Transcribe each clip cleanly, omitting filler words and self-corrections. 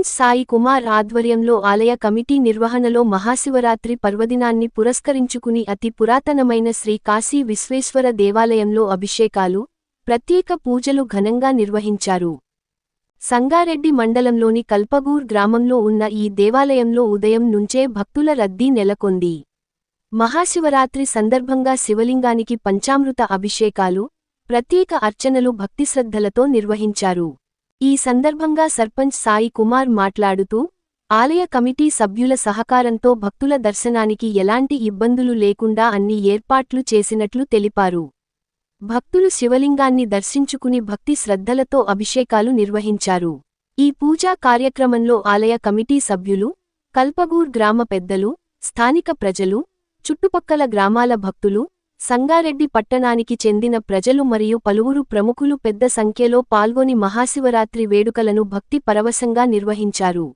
సర్పంచ్ సాయి కుమార్ ఆధ్వర్యంలో ఆలయ కమిటీ నిర్వహణలో మహాశివరాత్రి పర్వదినాన్ని పురస్కరించుకుని అతి పురాతనమైన శ్రీ కాశీ విశ్వేశ్వర దేవాలయంలో అభిషేకాలు, ప్రత్యేక పూజలు ఘనంగా నిర్వహించారు. సంగారెడ్డి మండలంలోని కల్పగూర్ గ్రామంలో ఉన్న ఈ దేవాలయంలో ఉదయం నుంచే భక్తుల రద్దీ నెలకొంది. మహాశివరాత్రి సందర్భంగా శివలింగానికి పంచామృత అభిషేకాలు, ప్రత్యేక అర్చనలు భక్తిశ్రద్ధలతో నిర్వహించారు. ఈ సందర్భంగా సర్పంచ్ సాయి కుమార్ మాట్లాడుతూ, ఆలయ కమిటీ సభ్యుల సహకారంతో భక్తుల దర్శనానికి ఎలాంటి ఇబ్బందులు లేకుండా అన్ని ఏర్పాట్లు చేసినట్లు తెలిపారు. భక్తులు శివలింగాన్ని దర్శించుకుని భక్తి శ్రద్ధలతో అభిషేకాలు నిర్వహించారు. ఈ పూజా కార్యక్రమంలో ఆలయ కమిటీ సభ్యులు, కల్పగూర్ గ్రామ పెద్దలు, స్థానిక ప్రజలు, చుట్టుపక్కల గ్రామాల భక్తులు, సంగారెడ్డి పట్టణానికి చెందిన ప్రజలు మరియు పలువురు ప్రముఖులు పెద్ద సంఖ్యలో పాల్గొని మహాశివరాత్రి వేడుకలను భక్తి పరవశంగా నిర్వహించారు.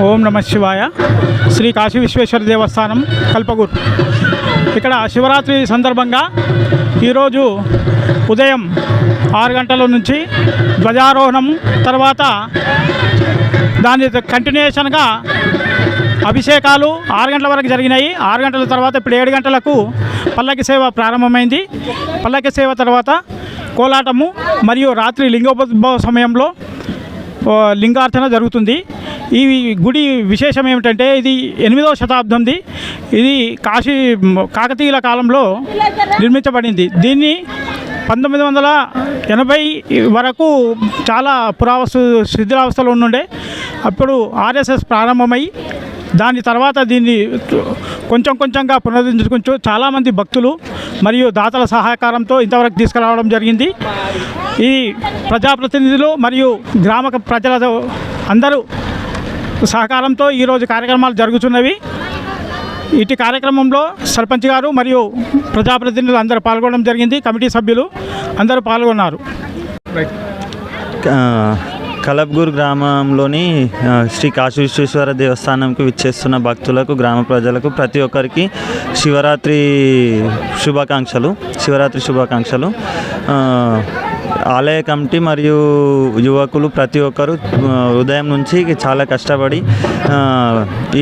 ఓం నమ శివాయ. శ్రీ కాశీ విశ్వేశ్వర దేవస్థానం కల్పగూర్. ఇక్కడ శివరాత్రి సందర్భంగా ఈరోజు ఉదయం 6 గంటల నుంచి ధ్వజారోహణం, తర్వాత దాని కంటిన్యూషన్గా అభిషేకాలు 6 గంటల వరకు జరిగినాయి. 6 గంటల తర్వాత ఇప్పుడు 7 గంటలకు పల్లకి సేవ ప్రారంభమైంది. పల్లకి సేవ తర్వాత కోలాటము మరియు రాత్రి లింగోద్భవ సమయంలో లింగార్చన జరుగుతుంది. ఈ గుడి విశేషం ఏమిటంటే ఇది 8వ శతాబ్దంది. ఇది కాకతీయుల కాలంలో నిర్మించబడింది. దీన్ని 1980 వరకు చాలా శిథిలావస్థలో ఉండే. అప్పుడు ఆర్ఎస్ఎస్ ప్రారంభమై దాని తర్వాత దీన్ని కొంచెంగా పునరుద్ధరించుకుంటూ చాలామంది భక్తులు మరియు దాతల సహకారంతో ఇంతవరకు తీసుకురావడం జరిగింది. ఈ ప్రజాప్రతినిధులు మరియు గ్రామ ప్రజల అందరూ సహకారంతో ఈరోజు కార్యక్రమాలు జరుగుతున్నవి. ఇటు కార్యక్రమంలో సర్పంచ్ గారు మరియు ప్రజాప్రతినిధులు అందరూ పాల్గొనడం జరిగింది. కమిటీ సభ్యులు అందరూ పాల్గొన్నారు. కలబ్గూర్ గ్రామంలోని శ్రీ కాశీ విశ్వేశ్వర దేవస్థానంకి విచ్చేస్తున్న భక్తులకు, గ్రామ ప్రజలకు ప్రతి ఒక్కరికి శివరాత్రి శుభాకాంక్షలు. ఆలయ కమిటీ మరియు యువకులు ప్రతి ఒక్కరు ఉదయం నుంచి చాలా కష్టపడి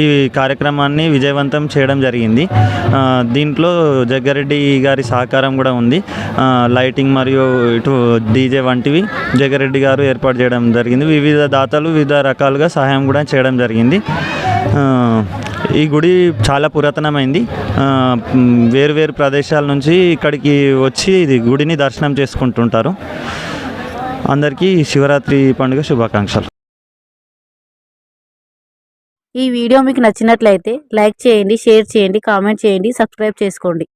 ఈ కార్యక్రమాన్ని విజయవంతం చేయడం జరిగింది. దీంట్లో జగ్గారెడ్డి గారి సహకారం కూడా ఉంది. లైటింగ్ మరియు ఇటు డీజే వంటివి జగ్గారెడ్డి గారు ఏర్పాటు చేయడం జరిగింది. వివిధ దాతలు వివిధ రకాలుగా సహాయం కూడా చేయడం జరిగింది. ఈ గుడి చాలా పురాతనమైంది. వేరు ప్రదేశాల నుంచి ఇక్కడికి వచ్చి ఇది గుడిని దర్శనం చేసుకుంటుంటారు. అందరికీ శివరాత్రి పండుగ శుభాకాంక్షలు. ఈ వీడియో మీకు నచ్చినట్లయితే లైక్ చేయండి, షేర్ చేయండి, కామెంట్ చేయండి, సబ్స్క్రైబ్ చేసుకోండి.